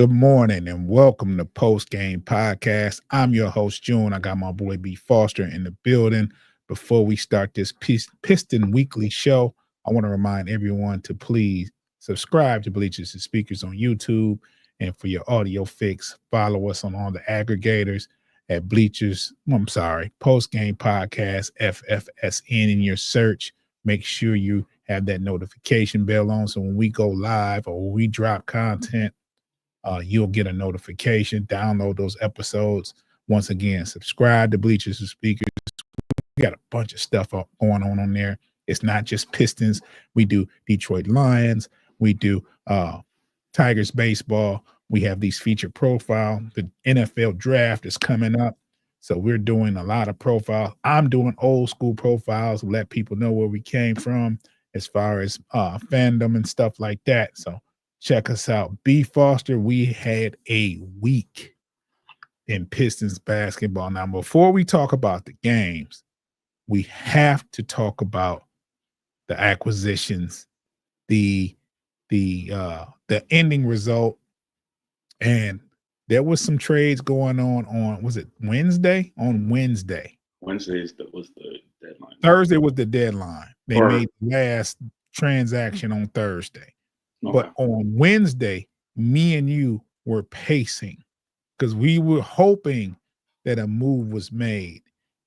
Good morning and welcome to Post Game Podcast. I'm your host, June. I got my boy B. Foster in the building. Before we start this Piston Weekly show, I want to remind everyone to please subscribe to Bleachers and Speakers on YouTube. And for your audio fix, follow us on all the aggregators at Post Game Podcast, FFSN in your search. Make sure you have that notification bell on so when we go live or when we drop content, you'll get a notification. Download those episodes. Once again, subscribe to Bleachers and Speakers. We got a bunch of stuff going on there. It's not just Pistons. We do Detroit Lions. We do Tigers baseball. We have these featured profile. The NFL draft is coming up. So we're doing a lot of profiles. I'm doing old school profiles, let people know where we came from as far as fandom and stuff like that. So check us out. B. Foster, we had a week in Pistons basketball. Now, before we talk about the games, we have to talk about the acquisitions, the ending result, and there was some trades going on was it Wednesday? On Wednesday. Wednesday was the deadline. Thursday was the deadline. They Or- made the last transaction on Thursday. Okay. But on Wednesday, me and you were pacing because we were hoping that a move was made.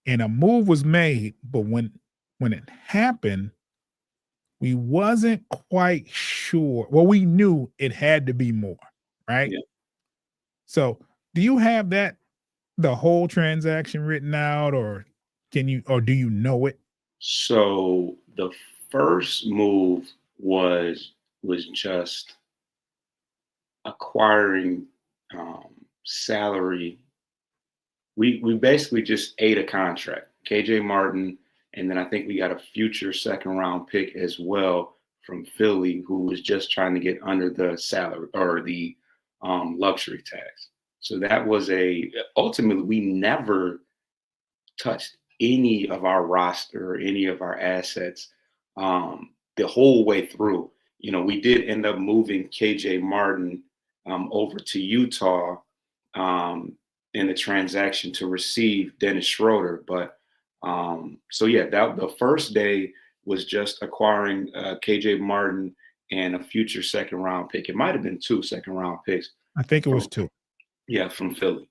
And a move was made, but when it happened, we wasn't quite sure. Well, we knew it had to be more, right? Yeah. So do you have the whole transaction written out, or do you know it? So the first move was just acquiring salary. We basically just ate a contract, KJ Martin, and then I think we got a future second round pick as well from Philly, who was just trying to get under the salary or the luxury tax. So that was ultimately we never touched any of our roster or any of our assets the whole way through. You know, we did end up moving KJ Martin over to Utah in the transaction to receive Dennis Schroeder. But so yeah, the first day was just acquiring KJ Martin and a future second round pick. It might have been 2 second round picks. I think it was 2. Yeah, from Philly.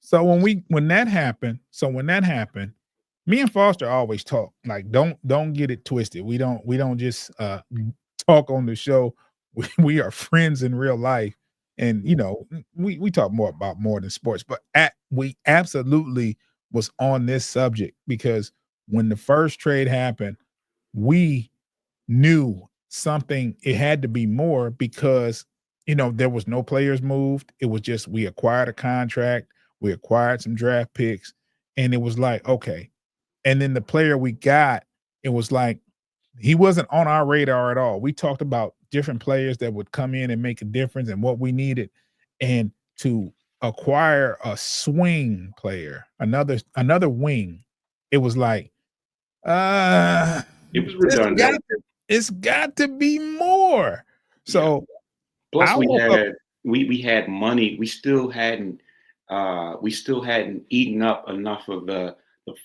So when that happened, me and Foster always talk. Like, don't get it twisted. We don't just talk on the show. We are friends in real life. And you know, we talk more than sports, but we absolutely was on this subject because when the first trade happened, we knew something. It had to be more because there was no players moved. It was just we acquired a contract, we acquired some draft picks, and it was like okay. And then the player we got, it was like he wasn't on our radar at all. We talked about different players that would come in and make a difference and what we needed. And to acquire a swing player, another wing, it was like, it was redundant. It's got to be more. So plus we had money. We still hadn't eaten up enough of the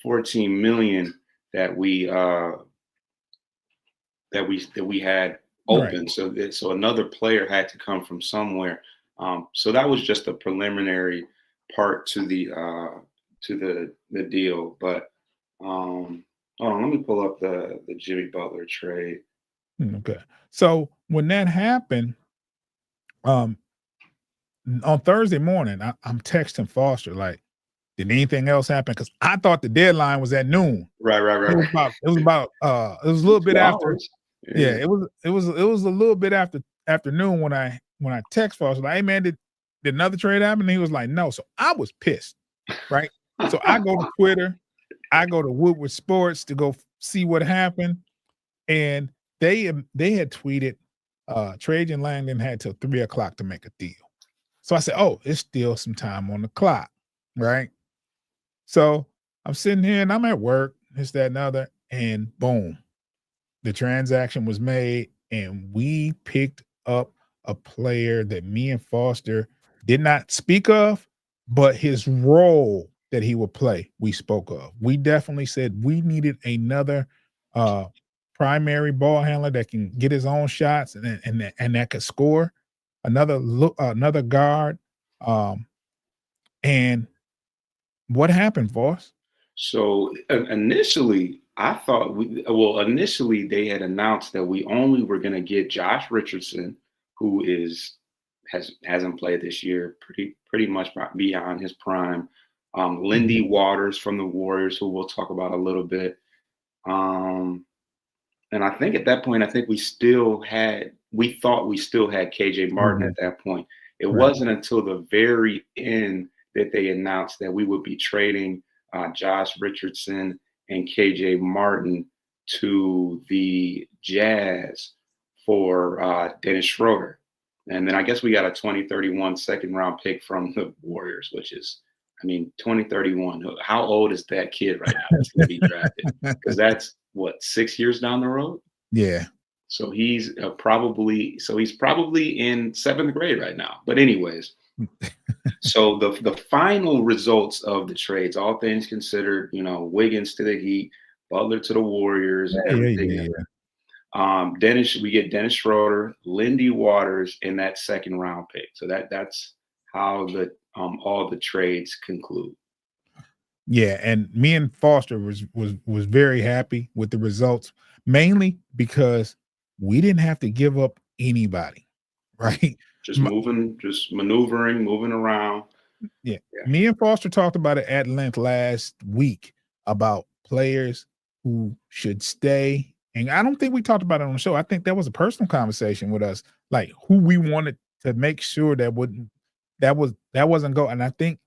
14 million that we had open. Right. So another player had to come from somewhere. So that was just a preliminary part to the deal. But let me pull up the Jimmy Butler trade. Okay. So when that happened, on Thursday morning, I'm texting Foster like, did anything else happen? Because I thought the deadline was at noon. Right. It was a little bit after. Yeah, it was a little bit after afternoon when I text Foster like, hey man, did another trade happen? And he was like, no. So I was pissed, right? So I go to Twitter, I go to Woodward Sports to go see what happened, and they had tweeted Trajan Langdon had till 3:00 to make a deal. So I said, oh, it's still some time on the clock, right? So I'm sitting here and I'm at work, this, that, and other, and boom, the transaction was made and we picked up a player that me and Foster did not speak of, but his role that he would play, we spoke of. We definitely said we needed another uh primary ball handler that can get his own shots and that could score. Another guard. Um, and what happened, Voss? So initially, I thought initially they had announced that we only were going to get Josh Richardson, who hasn't played this year, pretty much beyond his prime. Lindy Waters from the Warriors, who we'll talk about a little bit. And I think at that point, I think we thought we still had KJ Martin at that point. It Right. wasn't until the very end that they announced that we would be trading Josh Richardson and KJ Martin to the Jazz for Dennis Schroeder. And then I guess we got a 2031 second round pick from the Warriors, which is, 2031. How old is that kid right now that's going to be drafted? Because that's what, 6 years down the road? Yeah. So he's probably in seventh grade right now. But anyways, so the final results of the trades, all things considered, Wiggins to the Heat, Butler to the Warriors, everything. We get Dennis Schroeder, Lindy Waters, and that second round pick. So that's how all the trades conclude. Yeah, and me and Foster was very happy with the results, mainly because we didn't have to give up anybody, right? Just maneuvering, moving around. Yeah. Me and Foster talked about it at length last week about players who should stay. And I don't think we talked about it on the show. I think that was a personal conversation with us, like who we wanted to make sure that wasn't go. And I think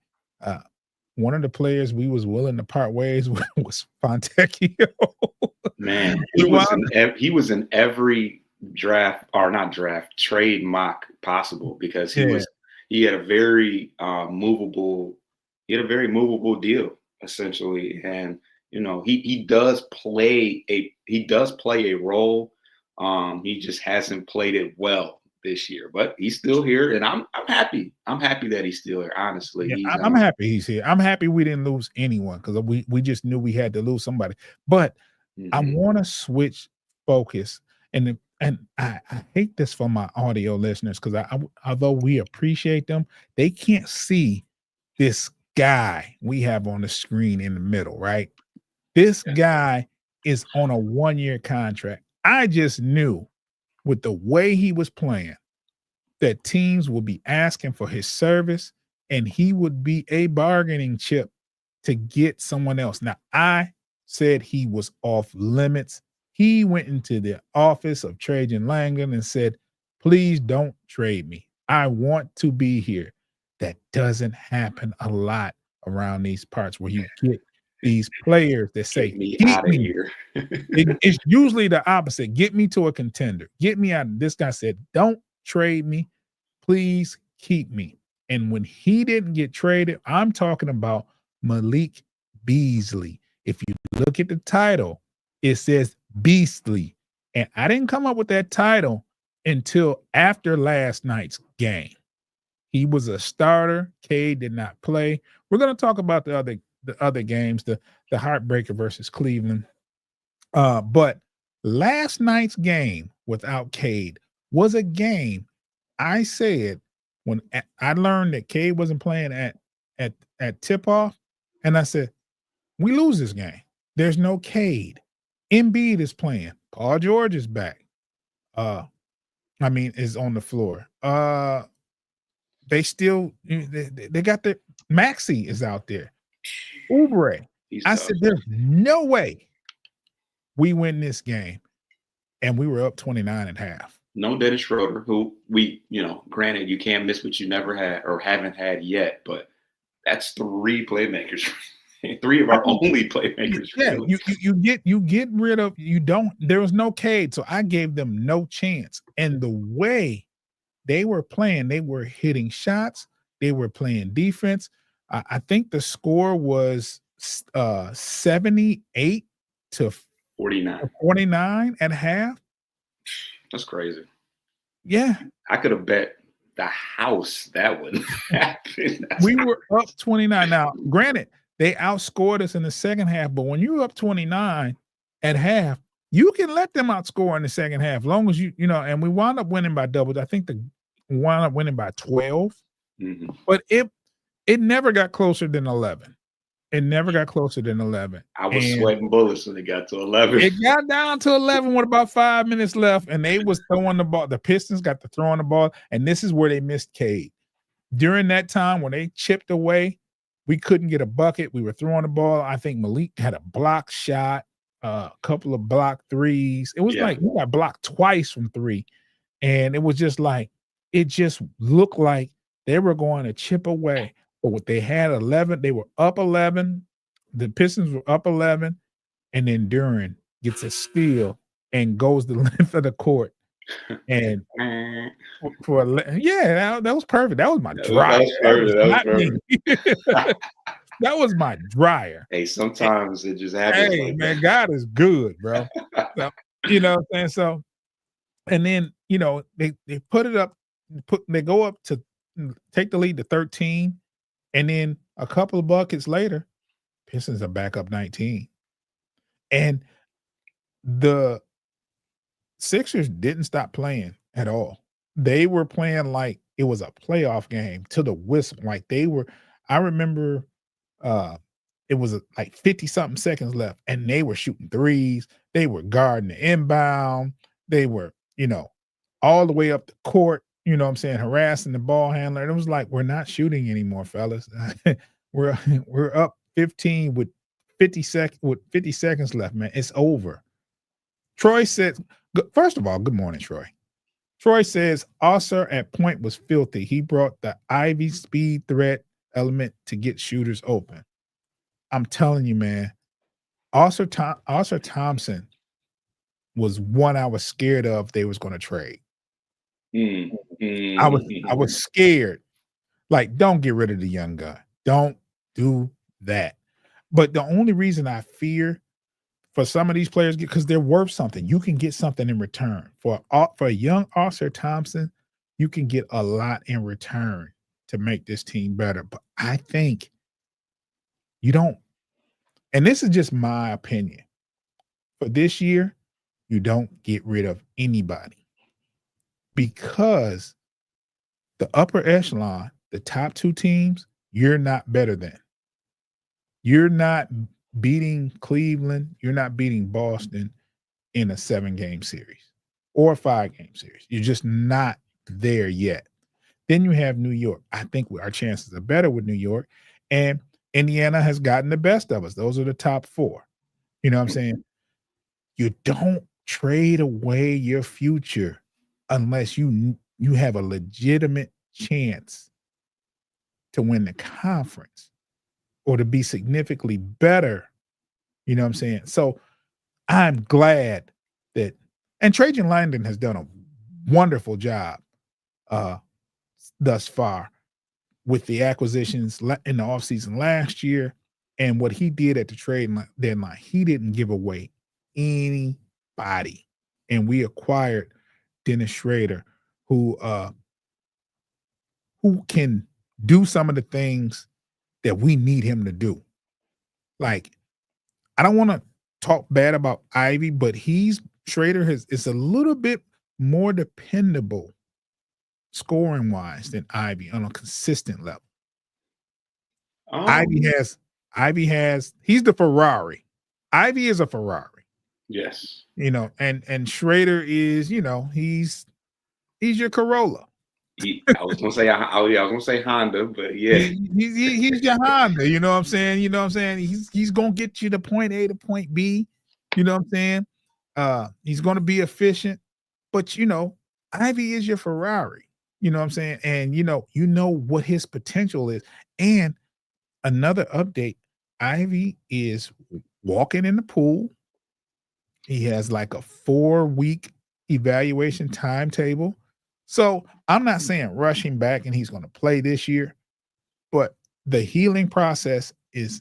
one of the players we was willing to part ways with was Fontecchio. Man, he was in every trade mock possible because he had a very movable deal essentially, and he does play a role. He just hasn't played it well this year, but he's still here, and I'm happy. I'm happy that he's still here. Honestly, I'm happy he's here. I'm happy we didn't lose anyone because we just knew we had to lose somebody. But I want to switch focus, and I hate this for my audio listeners because although we appreciate them, they can't see this guy we have on the screen in the middle, right? This guy is on a 1-year contract. I just knew with the way he was playing that teams would be asking for his service and he would be a bargaining chip to get someone else. Now, I said he was off limits. He went into the office of Trajan Langdon and said, please don't trade me. I want to be here. That doesn't happen a lot around these parts where you get these players that say, get me out of here. It's usually the opposite. Get me to a contender. Get me out. This guy said, don't trade me. Please keep me. And when he didn't get traded, I'm talking about Malik Beasley. If you look at the title, it says Beastly. And I didn't come up with that title until after last night's game. He was a starter. Cade did not play. We're going to talk about the other games, the heartbreaker versus Cleveland. But last night's game without Cade was a game I said when I learned that Cade wasn't playing at tip-off, and I said, we lose this game. There's no Cade. Embiid is playing. Paul George is back. Is on the floor. They still they got the Maxey is out there. Oubre. I said, there's no way we win this game. And we were up 29 at half. No Dennis Schroeder, who granted, you can't miss what you never had or haven't had yet, but that's 3 playmakers. 3 of our only playmakers. Yeah, really. you get rid of there was no Cade, so I gave them no chance. And the way they were playing, they were hitting shots, they were playing defense. I think the score was 78 to 49 at half. That's crazy. Yeah. I could have bet the house that would happen. We were up 29. Now, granted, they outscored us in the second half, but when you're up 29 at half, you can let them outscore in the second half, long as and we wound up winning by doubles. I think we wound up winning by 12, but it never got closer than 11. It never got closer than 11. I was sweating bullets when it got to 11. It got down to 11 with about 5 minutes left, and they was throwing the ball. The Pistons got to throwing the ball, and this is where they missed Cade. During that time when they chipped away, we couldn't get a bucket. We were throwing the ball. I think Malik had a block shot, a couple of block threes. It was like we got blocked twice from three. And it was just like, it just looked like they were going to chip away. But what they had 11, they were up 11. The Pistons were up 11. And then Duran gets a steal and goes the length of the court. And that was perfect. That was my dryer. That was my dryer. Hey, sometimes it just happens. Hey, like man, God is good, bro. So, you know what I'm saying? So, and then they put it up, they go up to take the lead to 13, and then a couple of buckets later, Pistons are back up 19, and the Sixers didn't stop playing at all. They were playing like it was a playoff game to the whistle. Like they were, I remember it was like 50-something seconds left, and they were shooting threes. They were guarding the inbound. They were, all the way up the court, harassing the ball handler. And it was like, we're not shooting anymore, fellas. we're up 15 with 50 seconds left, man. It's over. Troy said, first of all, good morning, Troy. Troy says, Oscar at point was filthy. He brought the Ivy speed threat element to get shooters open. I'm telling you, man, Oscar Thompson was one I was scared of they was going to trade. I was scared. Like, don't get rid of the young guy. Don't do that. But the only reason I fear for some of these players, because they're worth something. You can get something in return. For a young Oscar Thompson, you can get a lot in return to make this team better. But I think you don't, and this is just my opinion, for this year, you don't get rid of anybody, because the upper echelon, the top two teams, you're not better than. You're not beating Cleveland, you're not beating Boston in a 7-game series or a 5-game series. You're just not there yet. Then you have New York. I think our chances are better with New York, and Indiana has gotten the best of us. Those are the top 4. You know what I'm saying? You don't trade away your future unless you have a legitimate chance to win the conference or to be significantly better. You know what I'm saying? So I'm glad that, and Trajan Langdon has done a wonderful job thus far with the acquisitions in the offseason last year and what he did at the trade deadline. He didn't give away anybody. And we acquired Dennis Schrader, who can do some of the things that we need him to do. Like, I don't want to talk bad about Ivy, but Schrader is a little bit more dependable scoring wise than Ivy on a consistent level. Ivy has he's the Ferrari. Ivy is a Ferrari. Yes. And Schrader is, he's your Corolla. I was gonna say Honda, but yeah, he's your Honda. You know what I'm saying? He's gonna get you to point A to point B. You know what I'm saying? He's gonna be efficient, but Ivy is your Ferrari. You know what I'm saying? And you know what his potential is. And another update: Ivy is walking in the pool. He has like a 4-week evaluation timetable. So I'm not saying rush him back and he's going to play this year, but the healing process is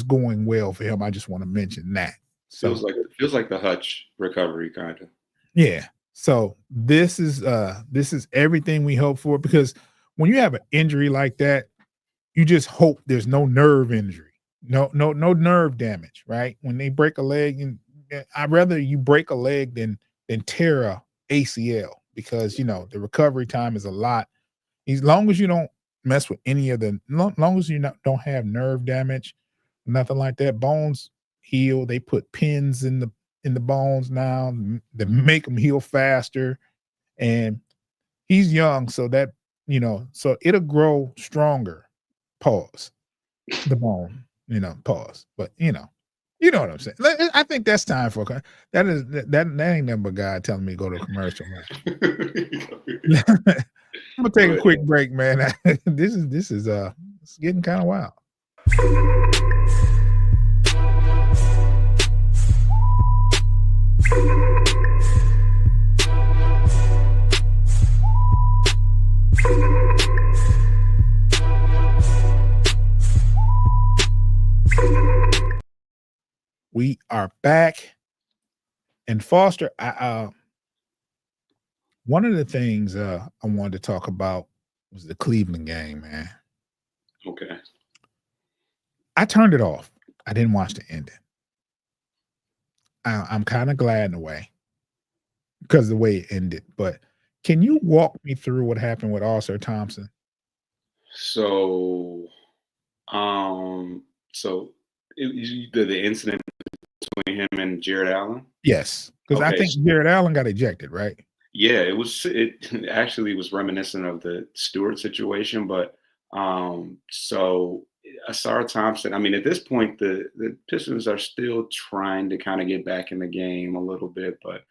going well for him. I just want to mention that. So feels like the Hutch recovery kind of. Yeah. So this is everything we hope for, because when you have an injury like that, you just hope there's no nerve injury, no nerve damage, right? When they break a leg, and I'd rather you break a leg than tear a ACL, because the recovery time is a lot. As long as you don't mess with any of the, long as you don't have nerve damage, nothing like that. Bones heal. They put pins in the bones now that make them heal faster. And he's young, so that so it'll grow stronger. Pause. The bone, pause. But you know what I'm saying. I think that's time for that ain't nothing but God telling me to go to a commercial, man. I'm gonna take a quick break, man. This is it's getting kind of wild. We are back. And Foster, one of the things I wanted to talk about was the Cleveland game, man. Okay. I turned it off. I didn't watch the ending. I'm kind of glad in a way, because of the way it ended. But can you walk me through what happened with Arthur Thompson? So, so the incident between him and Jared Allen. Yes, because I Okay. think Jared Allen got ejected, right? Yeah, it actually was reminiscent of the Stewart situation, but so Asar Thompson, I mean, at this point the Pistons are still trying to kind of get back in the game a little bit, but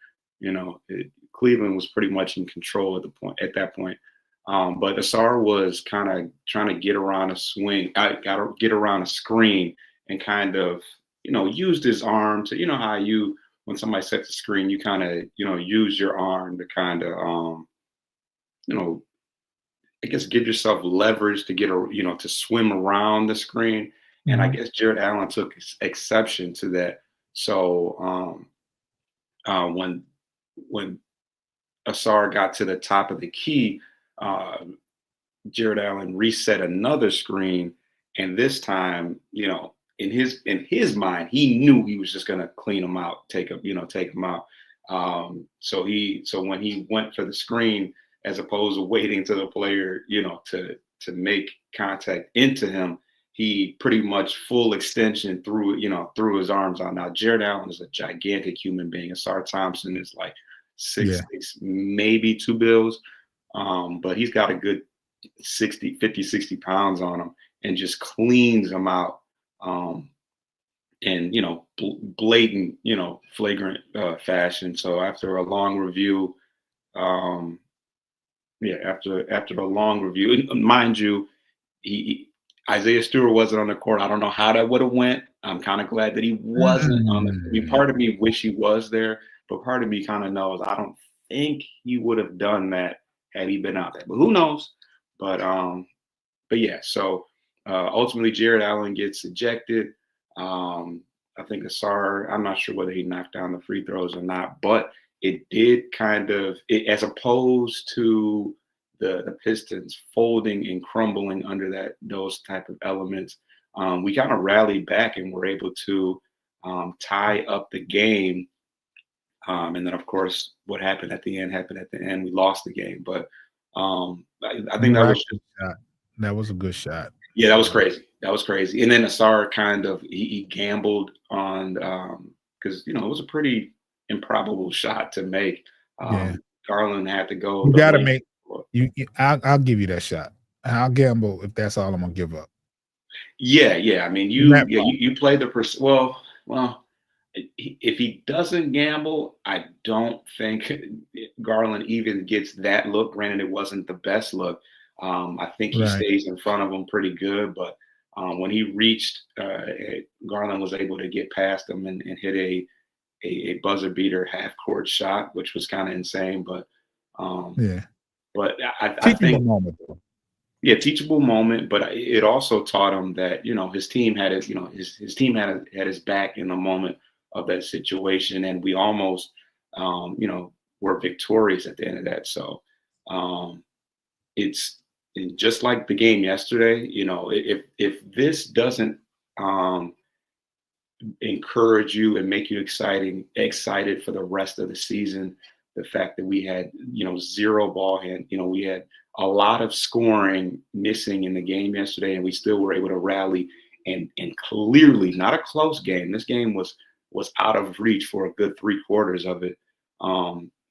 Cleveland was pretty much in control at that point. But Asar was kind of trying to get around a swing, got to get around a screen, and kind of used his arm to, how you, when somebody sets a screen, you kind of, use your arm to kind of, I guess give yourself leverage to to swim around the screen. And I Mhm. guess Jared Allen took exception to that. So when Asar got to the top of the key, uh, Jared Allen reset another screen, and this time, in his mind, he knew he was just gonna clean him out, take him out. So when he went for the screen, as opposed to waiting to the player, to make contact into him, he pretty much full extension threw his arms out. Now Jared Allen is a gigantic human being. Asar Thompson is like Yeah. 6'6", maybe two bills. But he's got a good 50, 60 pounds on him, and just cleans them out. And blatant, flagrant fashion. So after a long review, after a long review, and mind you, Isaiah Stewart wasn't on the court. I don't know how that would have went. I'm kind of glad that he wasn't on the. I mean, part of me wish he was there, but part of me kind of knows I don't think he would have done that had he been out there. But who knows? But yeah. So ultimately, Jared Allen gets ejected. I think Asar, I'm not sure whether he knocked down the free throws or not, but it did kind of, as opposed to the Pistons folding and crumbling under those type of elements, we kind of rallied back and were able to tie up the game. And then, of course, what happened at the end happened at the end. We lost the game, but I think that was Miraculous shot. That was a good shot. yeah, that was crazy. That was crazy. And then Asar kind of he gambled on because it was a pretty improbable shot to make. Yeah. Garland had to go You the gotta length. make I'll give you that shot. I'll gamble if that's all I'm gonna give up. Yeah. I mean, In that you play the well. If he doesn't gamble, I don't think Garland even gets that look. Granted, it wasn't the best look. I think he right. stays in front of him pretty good, but when he reached, Garland was able to get past him and hit a buzzer beater half court shot, which was kind of insane. Yeah. But I Teachable think moment though. yeah, teachable moment. But it also taught him that his team had his team had his back in the moment of that situation, and we almost were victorious at the end of that. So it's just like the game yesterday. If this doesn't encourage you and make you excited for the rest of the season, the fact that we had zero ball hand, we had a lot of scoring missing in the game yesterday, and we still were able to rally and clearly not a close game. This game was out of reach for a good 3/4 of it.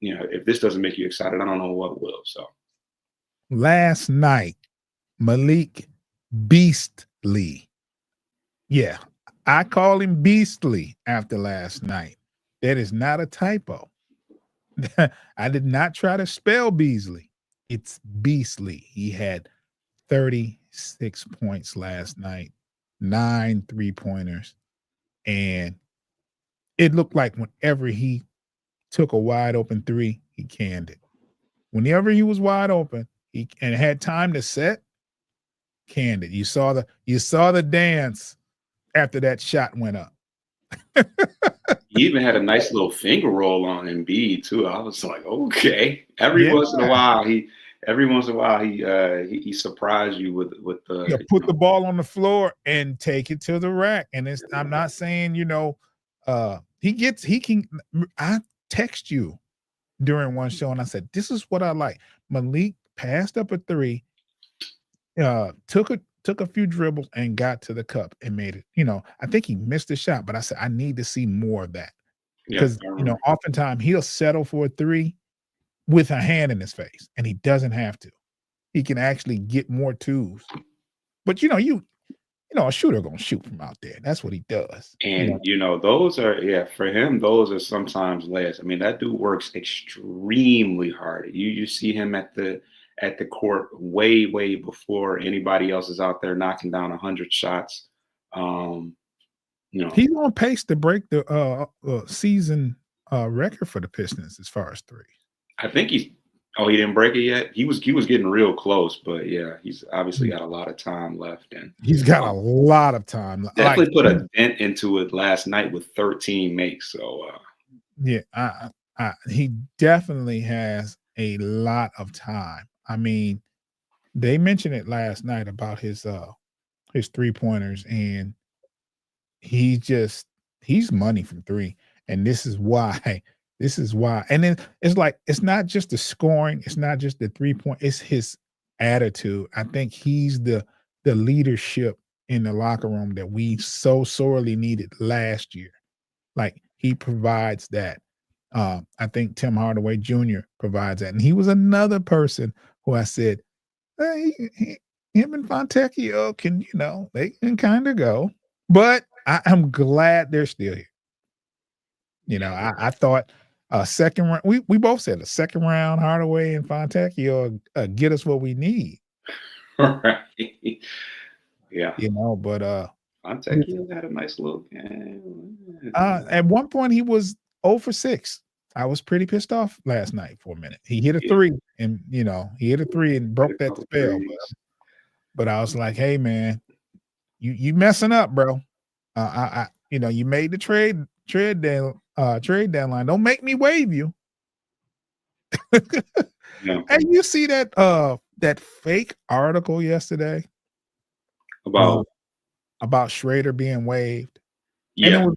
If this doesn't make you excited, I don't know what will. So last night, Malik Beastly. Yeah, I call him Beastly after last night. That is not a typo. I did not try to spell Beasley. It's Beastly. He had 36 points last night, 9 3-pointers, and it looked like whenever he took a wide open three, he canned it. Whenever he was wide open, he and had time to set, canned it. You saw the dance after that shot went up. he even had a nice little finger roll on Embiid too. I was like, okay. Every once in a while, he surprised you with the put the ball on the floor and take it to the rack. And I'm not saying I text you during one show and I said, this is what I like. Malik passed up a three, took a few dribbles and got to the cup and made it. I think he missed the shot, but I said I need to see more of that because oftentimes he'll settle for a three with a hand in his face, and he doesn't have to. He can actually get more twos. But a shooter gonna shoot from out there. That's what he does. And those are for him. Those are sometimes less. I mean, that dude works extremely hard. You see him at the court way before anybody else is out there knocking down 100 shots. He's on pace to break the season record for the Pistons as far as three. I think he didn't break it yet. He was getting real close, but yeah, he's obviously got a lot of time left, and he's got a lot of time. Definitely put a dent into it last night with 13 makes. So he definitely has a lot of time. I mean, they mentioned it last night about his 3-pointers, and he's money from three, and this is why. And then it's not just the scoring, it's not just the 3-point, it's his attitude. I think he's the leadership in the locker room that we so sorely needed last year. Like, he provides that. I think Tim Hardaway Jr. provides that. And he was another person who I said, hey, him and Fontecchio can, they can kind of go. But I'm glad they're still here. I thought second round, we both said a second round Hardaway and Fontecchio get us what we need. Right. Yeah. But Fontecchio had a nice little game. At one point he was 0 for 6. I was pretty pissed off last night for a minute. He hit a three and he hit a three and broke that spell. But I was like, hey man, you messing up, bro. You made the trade deadline. Don't make me waive you. And you see that fake article yesterday about Schrader being waived. Yeah.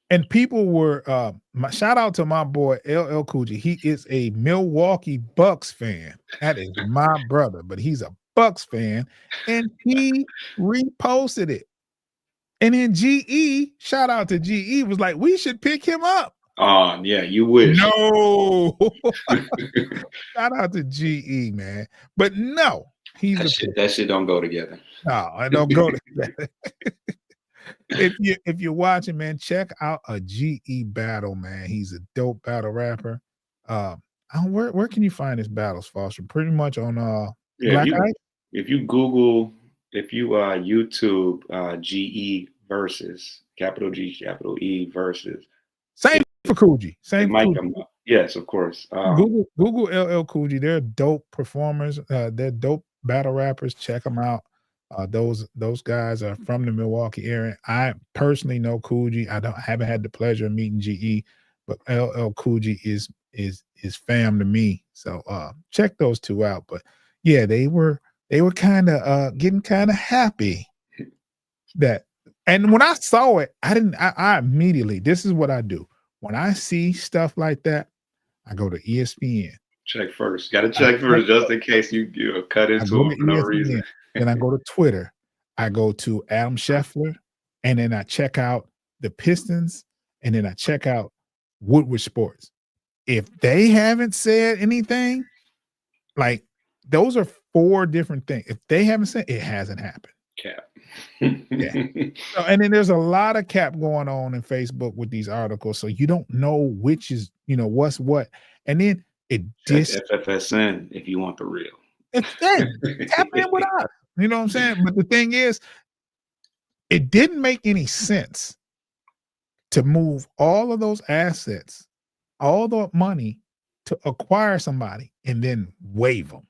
And people were shout out to my boy LL Cool J. He is a Milwaukee Bucks fan. That is my brother, but he's a Bucks fan, and he reposted it. And then GE, shout out to GE, was like, we should pick him up. Oh, yeah, you wish. No. Shout out to GE, man. But no, that shit don't go together. No, I don't go together. If you're watching, man, check out a GE battle, man. He's a dope battle rapper. Where can you find his battles, Foster? Pretty much on Black Ice? If you YouTube GE versus capital G, capital E versus. Same for Cool J. Same might come up. Yes, of course. Google LL Cool J. They're dope performers. They're dope battle rappers. Check them out. Those guys are from the Milwaukee area. I personally know Cool J. I haven't had the pleasure of meeting GE, but LL Cool J is fam to me. So check those two out. But yeah, they were kind of getting kind of happy that. And when I saw it, I immediately, this is what I do. When I see stuff like that, I go to ESPN. Check first. Got to I check check first just in case you cut I into go them to for no ESPN, reason. then I go to Twitter, I go to Adam Scheffler, and then I check out the Pistons, and then I check out Woodward Sports. If they haven't said anything, like those are 4 different things. If they haven't said, it hasn't happened. Cap. Yeah. So, and then there's a lot of cap going on in Facebook with these articles, so you don't know which is, what's what. And then it Check dis FFSN if you want the real. it's then tap in with us. You know what I'm saying? But the thing is, it didn't make any sense to move all of those assets, all the money to acquire somebody and then waive them.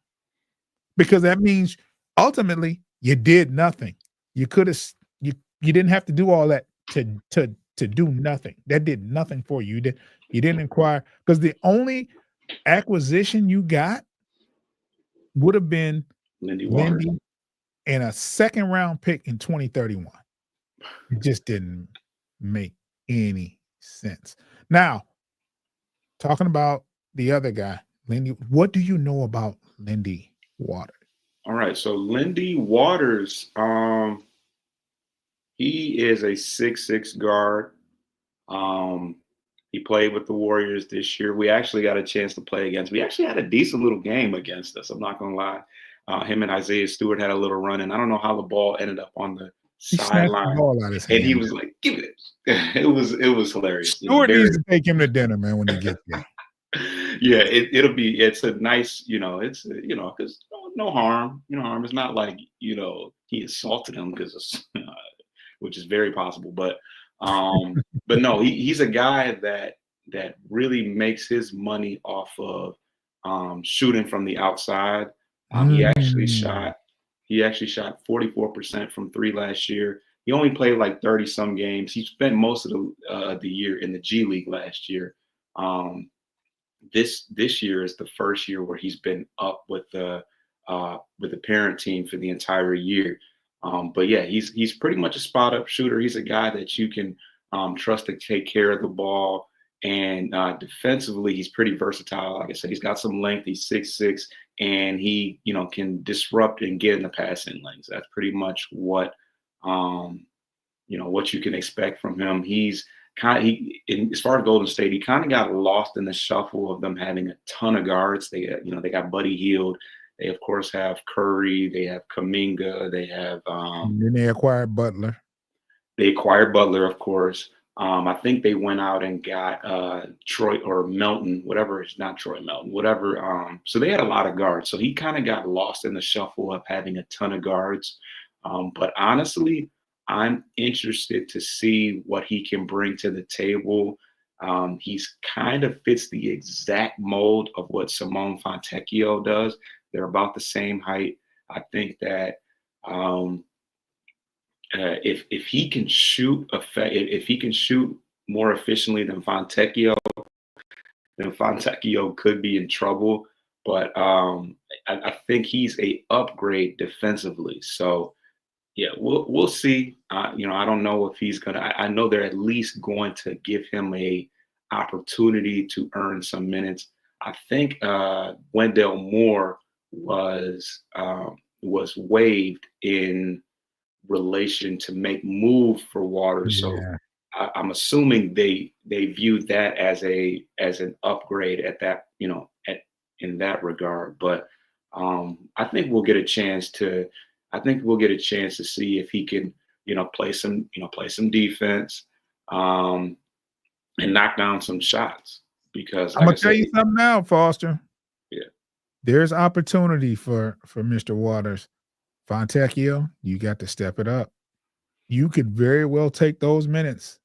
Because that means ultimately you did nothing. You could have you didn't have to do all that to do nothing. That did nothing for you. You didn't inquire because the only acquisition you got would have been Lindy Waters. Lindy and a second round pick in 2031. It just didn't make any sense. Now, talking about the other guy, Lindy, what do you know about Lindy Waters? All right, so Lindy Waters, he is a 6'6" guard. He played with the Warriors this year. We actually got a chance to play against. We actually had a decent little game against us. I'm not gonna lie. Him and Isaiah Stewart had a little run, and I don't know how the ball ended up on the He snatched the sideline. ball out of his And he hand. was like, "Give me this." It was hilarious. Stewart needs to take him to dinner, man, when he gets there. Yeah, it's a nice, because no harm, it's not like he assaulted him because which is very possible, but no, he's a guy that really makes his money off of shooting from the outside. He actually Mm. shot 44% from 3 last year. He only played like 30 some games. He spent most of the year in the G League last year. This year is the first year where he's been up with the parent team for the entire year. But yeah, he's pretty much a spot up shooter. He's a guy that you can trust to take care of the ball. And defensively, he's pretty versatile. Like I said, he's got some length. He's 6'6", and he can disrupt and get in the passing lanes. That's pretty much what what you can expect from him. He's as far as Golden State, he kind of got lost in the shuffle of them having a ton of guards. They they got Buddy Hield. They of course have Curry. They have Kuminga. They have And then they acquired Butler. they acquired Butler, of course. I think they went out and got Troy or Melton, whatever. It's not Troy Melton, whatever. So they had a lot of guards. So he kind of got lost in the shuffle of having a ton of guards. But honestly, I'm interested to see what he can bring to the table. He's kind of fits the exact mold of what Simone Fontecchio does. They're about the same height. I think that if he can shoot if he can shoot more efficiently than Fontecchio, then Fontecchio could be in trouble. But I think he's a upgrade defensively. So yeah, we'll see. I don't know if he's gonna. I know they're at least going to give him a opportunity to earn some minutes. I think Wendell Moore was waived in relation to make move for Waters. So Yeah. I'm assuming they viewed that as an upgrade at that in that regard. But I think we'll get a chance to see if he can play some defense and knock down some shots because I'm like I gonna tell said, you something now, Foster. yeah. There's opportunity for Mr. Waters. Fontecchio, you got to step it up. You could very well take those minutes.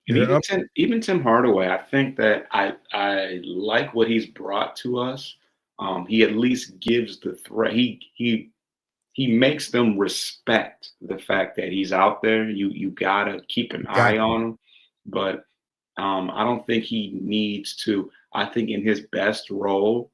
And They're up. even Tim Hardaway, I think that I like what he's brought to us. He at least gives the threat. He makes them respect the fact that he's out there. You gotta keep an eye on him. But I don't think he needs to. I think in his best role,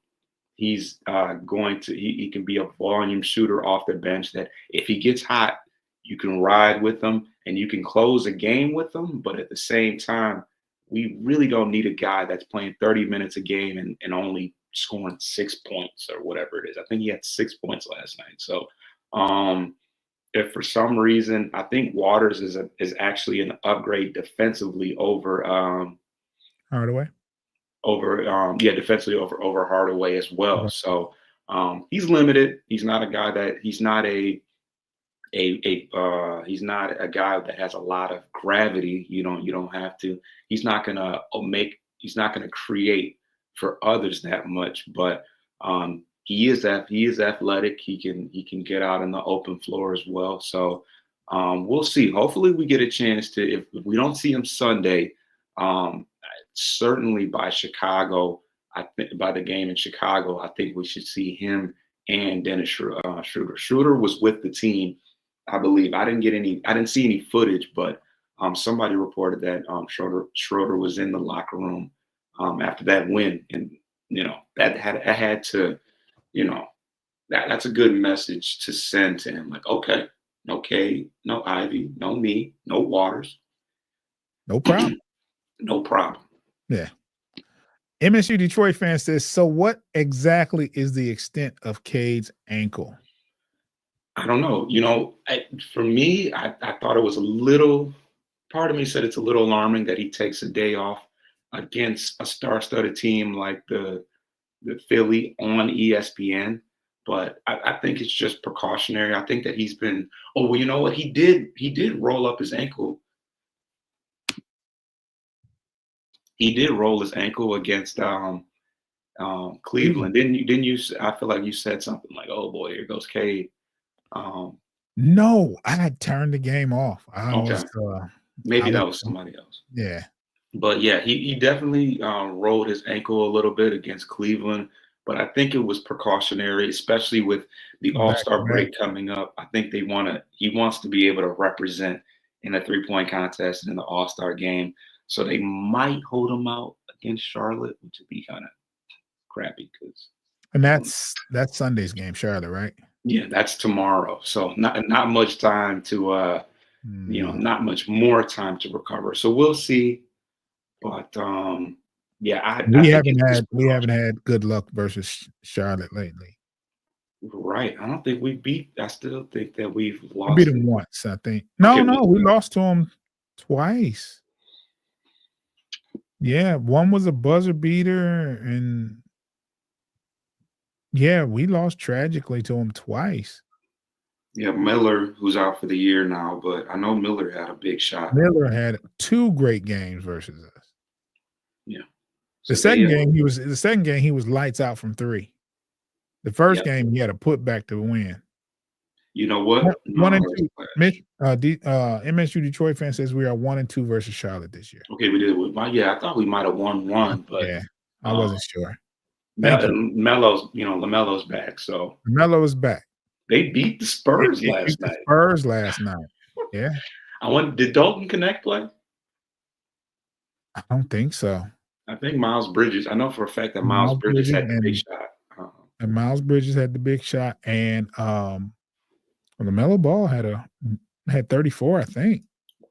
he's he can be a volume shooter off the bench that if he gets hot, you can ride with him and you can close a game with him. But at the same time, we really don't need a guy that's playing 30 minutes a game and only scoring 6 points or whatever it is. I think he had 6 points last night. So if for some reason I think Waters is actually an upgrade defensively Hardaway. Defensively over Hardaway as well. Okay. So he's limited. He's not a guy that he's not he's not a guy that has a lot of gravity. You don't have to. He's not gonna create for others that much, but he is athletic. He can get out on the open floor as well. So we'll see. Hopefully we get a chance to, if we don't see him Sunday, certainly by Chicago, I think by the game in Chicago, I think we should see him and Dennis Schroeder. Schroeder was with the team, I believe. I didn't see any footage, but somebody reported that Schroeder was in the locker room after that win, and that had to, that's a good message to send to him. Like, okay, no Cade, no Ivy, no me, no Waters, no problem, no problem. Yeah. MSU Detroit fan says, so what exactly is the extent of Cade's ankle? I don't know. For me, I thought it was a little, part of me said it's a little alarming that he takes a day off against a star-studded team like the Philly on ESPN. But I think it's just precautionary. I think that he's been, you know what? He did roll up his ankle. He did roll his ankle against Cleveland. Didn't you? I feel like you said something like, "Oh boy, here goes Cade." No, I had turned the game off. Maybe that was somebody else. Yeah. But yeah, he definitely rolled his ankle a little bit against Cleveland. But I think it was precautionary, especially with the All-Star break coming up. I think he wants to be able to represent in a 3-point contest and in the All-Star game. So they might hold him out against Charlotte, which would be kind of crappy. And that's Sunday's game, Charlotte, right? Yeah, that's tomorrow. So not much time to not much more time to recover. So we'll see. But we haven't had good luck versus Charlotte lately. Right. I still think that we've lost. We beat them once, I think. No, we lost to them twice. Yeah, one was a buzzer beater, and yeah, we lost tragically to them twice. Yeah, Miller, who's out for the year now, but I know Miller had a big shot. Miller had 2 great games versus us. Yeah. The second game he was lights out from 3. The first game he had a putback to win. You know what? 1 and 2. MSU Detroit fan says we are 1 and 2 versus Charlotte this year. Okay, we did. I thought we might have won 1, but yeah, I wasn't sure. LaMelo's back, so LaMelo is back. They beat the Spurs last night. Yeah. Did Dalton Connect play? I don't think so. I think Miles Bridges. I know for a fact that Miles Bridges had the big shot. And Miles Bridges had the big shot, and LaMelo Ball had 34, I think. Wow.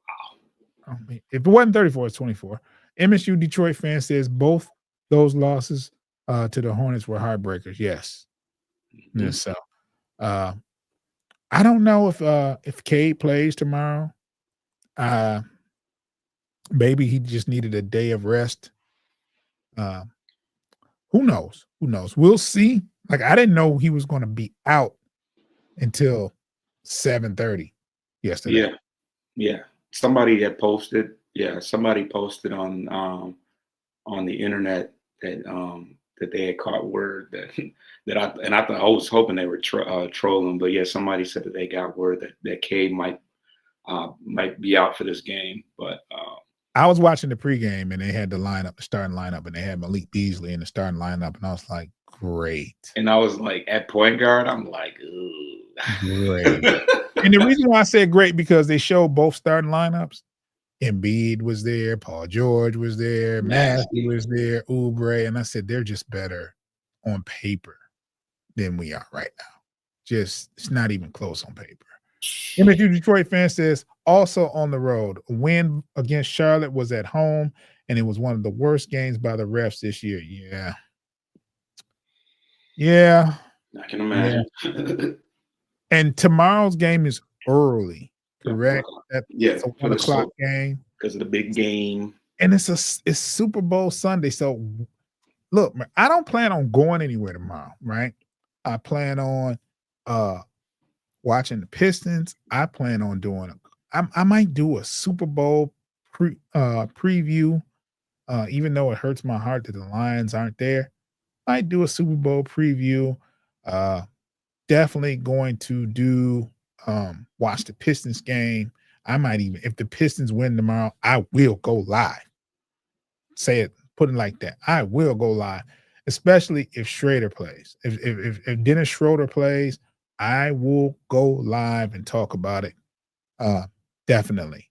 If it wasn't 34, it's 24. MSU Detroit fan says both those losses to the Hornets were heartbreakers. Yes. Mm-hmm. Yeah, so I don't know if Cade plays tomorrow. Maybe he just needed a day of rest. Who knows? We'll see. Like, I didn't know he was going to be out until 7:30 yesterday. Yeah. Somebody posted on the internet that they had caught word I was hoping they were trolling, but yeah, somebody said that they got word that Cade might be out for this game. But I was watching the pregame and they had the starting lineup, and they had Malik Beasley in the starting lineup, and I was like, great. And I was like, at point guard, I'm like, ooh. Great. And the reason why I said great, because they showed both starting lineups, Embiid was there, Paul George was there, Matthew was there, Oubre, and I said they're just better on paper than we are right now. Just it's not even close on paper. MSU Detroit fan says also on the road. A win against Charlotte was at home, and it was one of the worst games by the refs this year. Yeah. I can imagine. Yeah. And tomorrow's game is early, correct? That's a 1 o'clock game. Because of the big game. And it's Super Bowl Sunday. So look, man, I don't plan on going anywhere tomorrow, right? I plan on watching the Pistons. I plan on doing I might do a Super Bowl preview, even though it hurts my heart that the Lions aren't there. I might do a Super Bowl preview. Definitely going to do watch the Pistons game. I might even, if the Pistons win tomorrow, I will go live. Say it, put it like that. I will go live, especially if Schrader plays. If Dennis Schroeder plays, I will go live and talk about it. Definitely.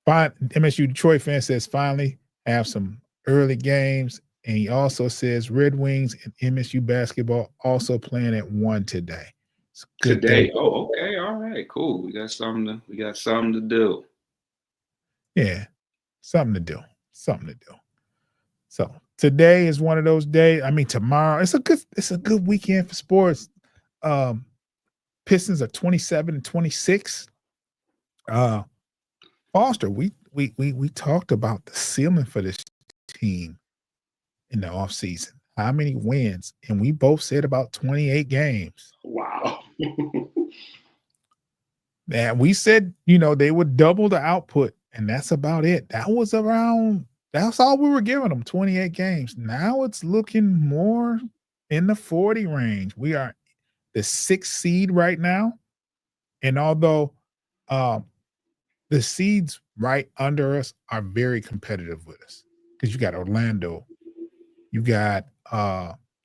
MSU Detroit fan says finally have some early games. And he also says Red Wings and MSU basketball also playing at 1 today. Today. Oh, okay. All right. Cool. We got something to do. Yeah. Something to do. So today is one of those days. I mean, tomorrow, it's a good weekend for sports. Pistons are 27-26. Foster, we talked about the ceiling for this team in the offseason. How many wins? And we both said about 28 games. Wow. And we said, they would double the output, and that's about it. That's all we were giving them, 28 games. Now it's looking more in the 40 range. We are the 6th seed right now. And although the seeds right under us are very competitive with us, because you got Orlando, you got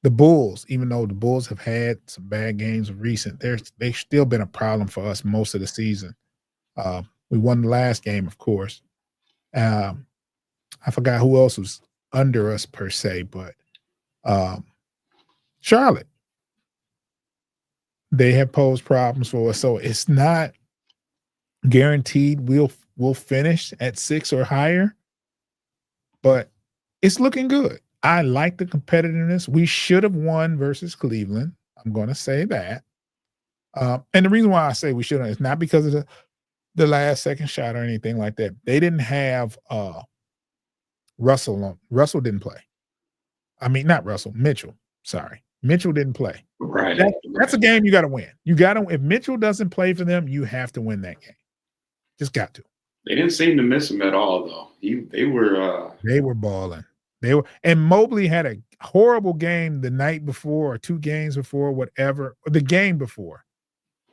the Bulls. Even though the Bulls have had some bad games of recent, they've still been a problem for us most of the season. We won the last game, of course. I forgot who else was under us per se, but Charlotte, they have posed problems for us. So it's not guaranteed we'll finish at 6 or higher, but it's looking good. I like the competitiveness. We should have won versus Cleveland. I'm going to say that. And the reason why I say we should have is not because of the last second shot or anything like that. They didn't have Russell on. Russell didn't play. I mean, not Russell, Mitchell. Sorry. Mitchell didn't play. Right. That's a game you got to win. If Mitchell doesn't play for them, you have to win that game. Just got to. They didn't seem to miss him at all, though. They were balling. And Mobley had a horrible game the night before or 2 games before, whatever, or the game before.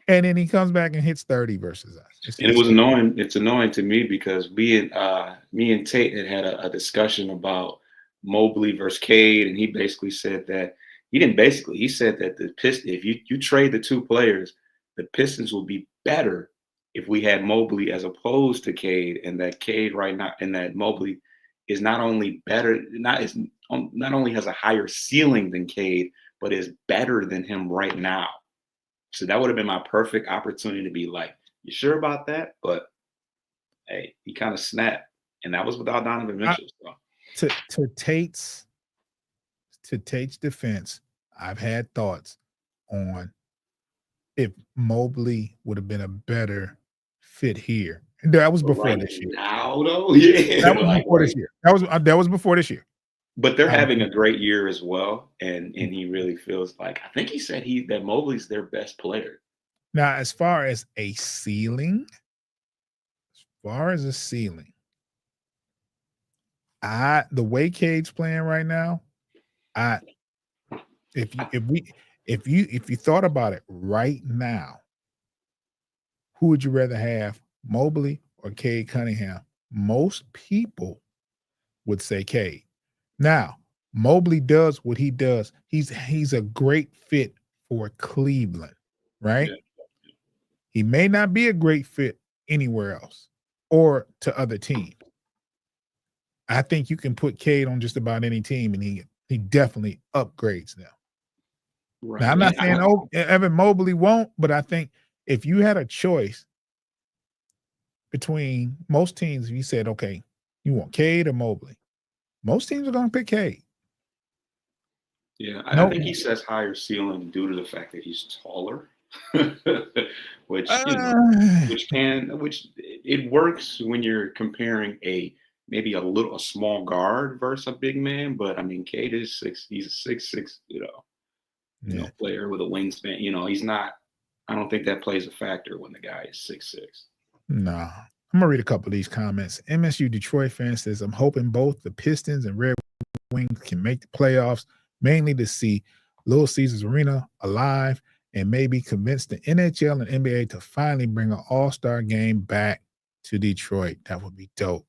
And then he comes back and hits 30 versus us. And it was annoying. It's annoying to me because me and Tate had a discussion about Mobley versus Cade, and he basically said that he said that the Pistons, if you trade the 2 players, the Pistons will be better if we had Mobley as opposed to Cade, and that Cade right now, and that Mobley is not only better, not only has a higher ceiling than Cade, but is better than him right now. So that would have been my perfect opportunity to be like, you sure about that? But hey, he kind of snapped, and that was without Donovan Mitchell. To Tate's defense, I've had thoughts on if Mobley would have been a better fit here. That was before this year. Now, though, yeah, that was before this year. That was before this year. But they're having a great year as well, and he really feels like, I think he said that Mobley's their best player. Now, as far as a ceiling, the way Cade's playing right now, if you thought about it right now, who would you rather have, Mobley or Cade Cunningham? Most people would say Cade. Now, Mobley does what he does. He's a great fit for Cleveland, right? Yeah. He may not be a great fit anywhere else or to other teams. I think you can put Cade on just about any team, and he definitely upgrades them. Right. Now, I'm not saying Evan Mobley won't, but I think if you had a choice between most teams, if you said, okay, you want Cade or Mobley, most teams are going to pick Cade. Yeah, I think he sets higher ceiling due to the fact that he's taller, which it works when you're comparing maybe a small guard versus a big man. But I mean, Cade is he's a 6'6", player with a wingspan. He's not. I don't think that plays a factor when the guy is 6'6". Nah. I'm gonna read a couple of these comments. MSU Detroit fan says, I'm hoping both the Pistons and Red Wings can make the playoffs, mainly to see Little Caesars Arena alive and maybe convince the NHL and NBA to finally bring an all-star game back to Detroit. That would be dope.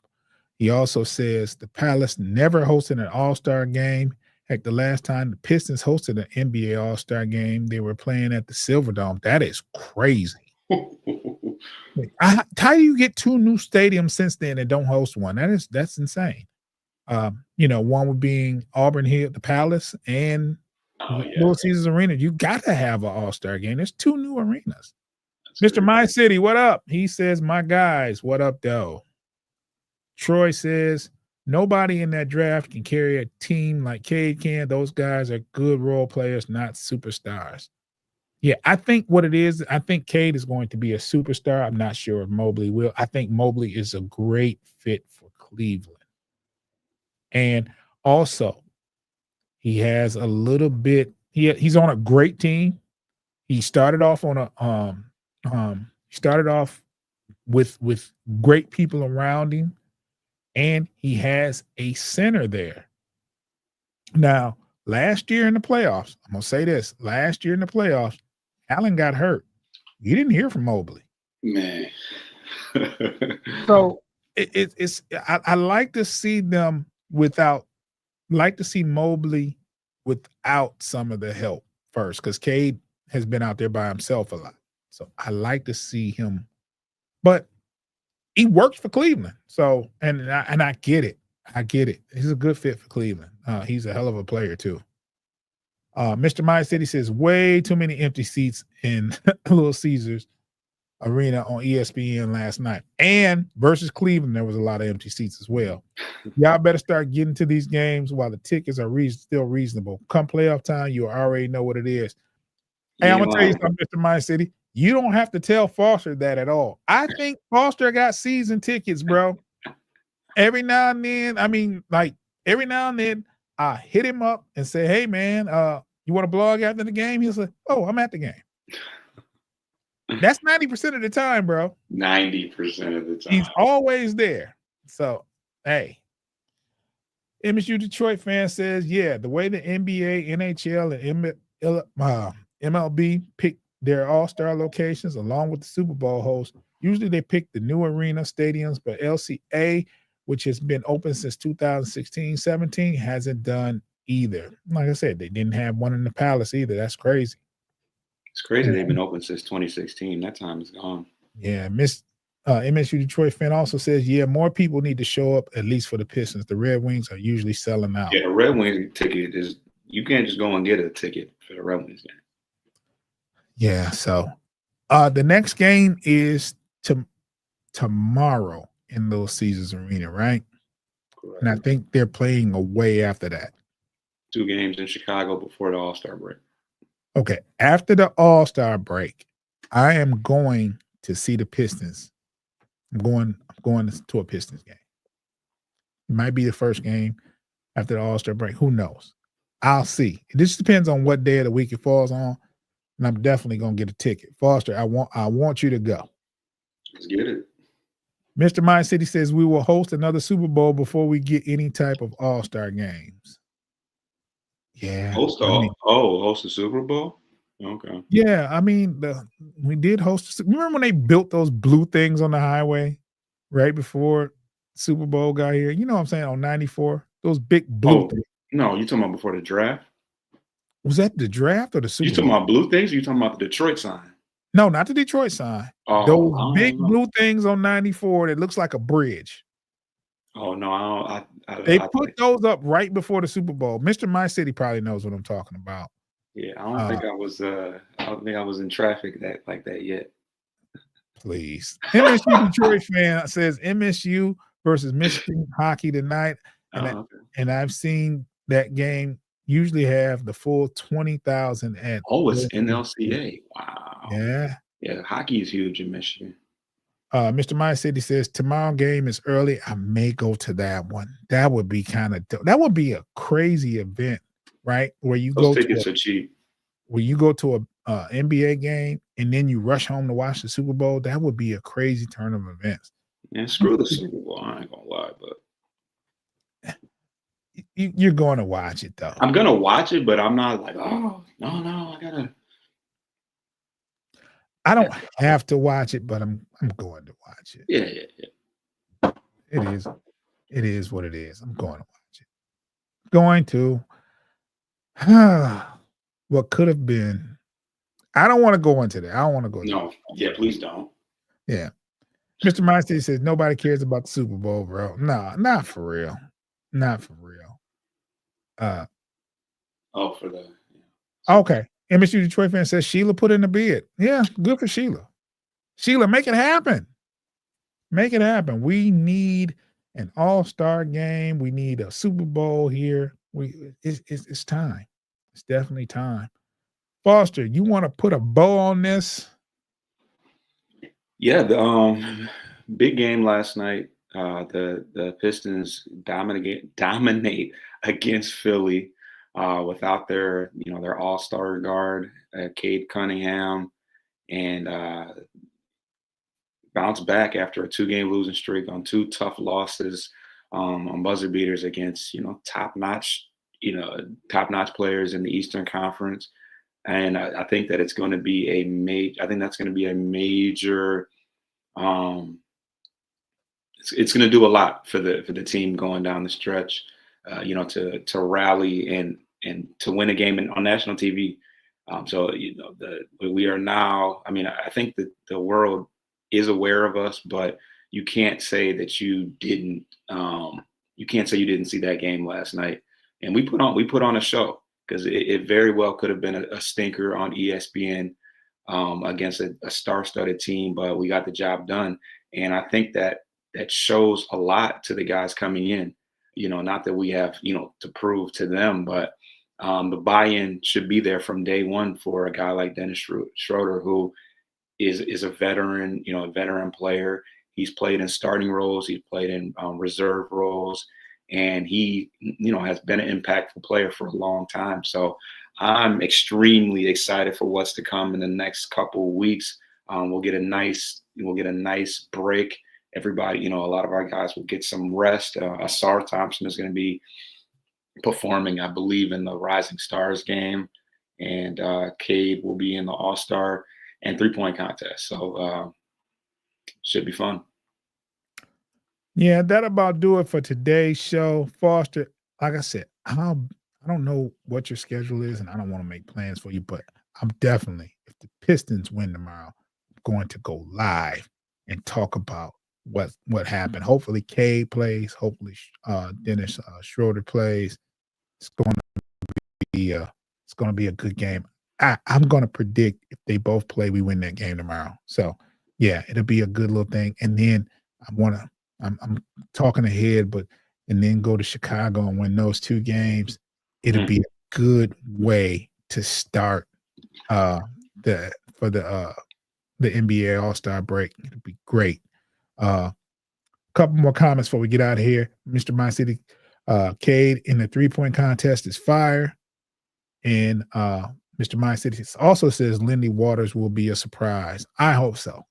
He also says the Palace never hosted an all-star game. Heck, the last time the Pistons hosted an NBA all-star game, they were playing at the Silverdome. That is crazy. How do you get two new stadiums since then and don't host one? That's insane. One would being Auburn Hill, the Palace, and Little Caesars Arena. You got to have an all-star game. There's two new arenas. That's Mr. My City, what up? He says, my guys, what up, though? Troy says, nobody in that draft can carry a team like Cade can. Those guys are good role players, not superstars. Yeah, I think what it is, I think Cade is going to be a superstar. I'm not sure if Mobley will. I think Mobley is a great fit for Cleveland. And also, he has a little bit, he's on a great team. He started off with great people around him, and he has a center there. Now, last year in the playoffs, I'm going to say this, last year in the playoffs, Allen got hurt. You didn't hear from Mobley. Man. So I like to see them see Mobley without some of the help first, because Cade has been out there by himself a lot. So I like to see him, but he works for Cleveland. So and I get it. I get it. He's a good fit for Cleveland. He's a hell of a player too. Mr. My City says way too many empty seats in Little Caesars Arena on ESPN last night. And versus Cleveland, there was a lot of empty seats as well. Y'all better start getting to these games while the tickets are still reasonable. Come playoff time, you already know what it is. Hey, I'm going to tell you something, Mr. My City. You don't have to tell Foster that at all. I think Foster got season tickets, bro. Every now and then, I hit him up and say, hey, man, you want to blog after the game? He'll say, oh, I'm at the game. That's 90% of the time, bro. 90% of the time. He's always there. So, hey. MSU Detroit fan says, yeah, the way the NBA, NHL, and MLB pick their all-star locations along with the Super Bowl host, usually they pick the new arena stadiums, but LCA, which has been open since 2016-17, hasn't done either. Like I said, they didn't have one in the Palace either. That's crazy. It's crazy they've been open since 2016. That time is gone. Yeah, MSU Detroit fan also says, yeah, more people need to show up, at least for the Pistons. The Red Wings are usually selling out. Yeah, the Red Wings ticket is, you can't just go and get a ticket for the Red Wings game. Yeah, so the next game is tomorrow in Little Caesars Arena, right? Correct. And I think they're playing away after that. 2 games in Chicago before the All-Star break. Okay, after the All-Star break, I am going to see the Pistons. I'm going to a Pistons game. It might be the first game after the All-Star break. Who knows? I'll see. It just depends on what day of the week it falls on, and I'm definitely going to get a ticket. Foster, I want you to go. Let's get it. Mr. My City says we will host another Super Bowl before we get any type of All-Star games. Yeah. Host the Super Bowl? Okay. Yeah, I mean, we did host. Remember when they built those blue things on the highway right before Super Bowl got here? You know what I'm saying? On 94, those big blue things. No, you talking about before the draft? Was that the draft or the Super Bowl? You talking about blue things? Or you talking about the Detroit sign? No, not the Detroit sign. Oh, Those I big don't know. blue things on 94 that looks like a bridge. Oh no, I don't. They I put think. those up right before the Super Bowl. Mr. My City probably knows what I'm talking about. Yeah, I don't Uh, think I was. I don't think I was in traffic that like that yet. please. MSU Detroit fan says MSU versus Michigan hockey tonight, and Okay. and I've seen that game usually have the full 20,000 at Oh, it's both ends. NLCA. Wow. Yeah. Yeah, hockey is huge in Michigan. Mr. My City says tomorrow game is early. I may go to that one. That would be kind of that would be a crazy event, right? Those tickets are cheap. Where you go to a NBA game and then you rush home to watch the Super Bowl. That would be a crazy turn of events. And screw the Super Bowl. I ain't gonna lie, but You're going to watch it though. I'm gonna watch it. But I'm not like, oh no, I gotta. I don't have to watch it, but I'm going to watch it. Yeah. It is what it is. I'm going to watch it. Going to what could have been. I don't want to go into that. I don't want to go there. No, yeah, please don't. Yeah. Mr. Mindset says nobody cares about the Super Bowl, bro. No, not for real. Not for real. Oh, for the. Okay. MSU Detroit fan says Sheila put in the bid. Yeah, good for Sheila. Sheila, make it happen. Make it happen. We need an all-star game. We need a Super Bowl here. It's time. It's definitely time. Foster, you want to put a bow on this? Yeah, the big game last night. The Pistons dominate against Philly without their all-star guard, Cade Cunningham, and bounced back after a two-game losing streak on two tough losses on buzzer beaters against top-notch players in the Eastern Conference. And I think that it's going to be a major. I think that's going to be a major. Um, it's going to do a lot for the team going down the stretch. To rally and to win a game on national TV. So we are now. I mean, I think that the world is aware of us, but you can't say that you didn't. You can't say you didn't see that game last night. And we put on a show because it very well could have been a stinker on ESPN against a star-studded team, but we got the job done. And I think that shows a lot to the guys coming in. Not that we have to prove to them, but the buy-in should be there from day one for a guy like Dennis Schroeder, who is a veteran, a veteran player. He's played in starting roles, he's played in reserve roles, and he, has been an impactful player for a long time. So I'm extremely excited for what's to come in the next couple of weeks. We'll get a nice break. Everybody, a lot of our guys will get some rest. Asar Thompson is going to be performing, I believe, in the Rising Stars game, and Cade will be in the All-Star and three-point contest. So should be fun. Yeah, that about do it for today's show. Foster, like I said, I don't know what your schedule is, and I don't want to make plans for you, but I'm definitely, if the Pistons win tomorrow, I'm going to go live and talk about what happened. Hopefully, Cade plays. Hopefully, Dennis Schroeder plays. It's going to be a good game. I'm going to predict if they both play, we win that game tomorrow. So, yeah, it'll be a good little thing. And then I'm talking ahead, and then go to Chicago and win those two games. It'll be a good way to start the NBA All-Star break. It'll be great. Couple more comments before we get out of here. Mr. My City, Cade in the 3-point contest is fire. And Mr. My City also says Lindy Waters will be a surprise. I hope so.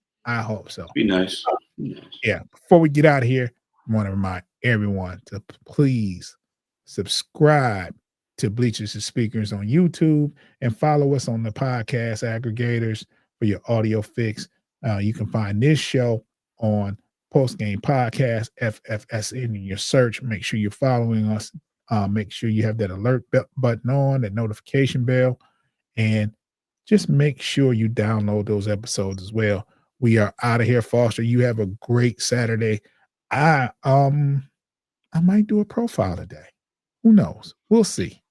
Be nice. Yeah. Before we get out of here, I want to remind everyone to please subscribe to Bleachers and Speakers on YouTube and follow us on the podcast aggregators for your audio fix. You can find this show on Post Game Podcast, FFSN in your search. Make sure you're following us. Make sure you have that alert button on, that notification bell, and just make sure you download those episodes as well. We are out of here, Foster. You have a great Saturday. I might do a profile today. Who knows? We'll see.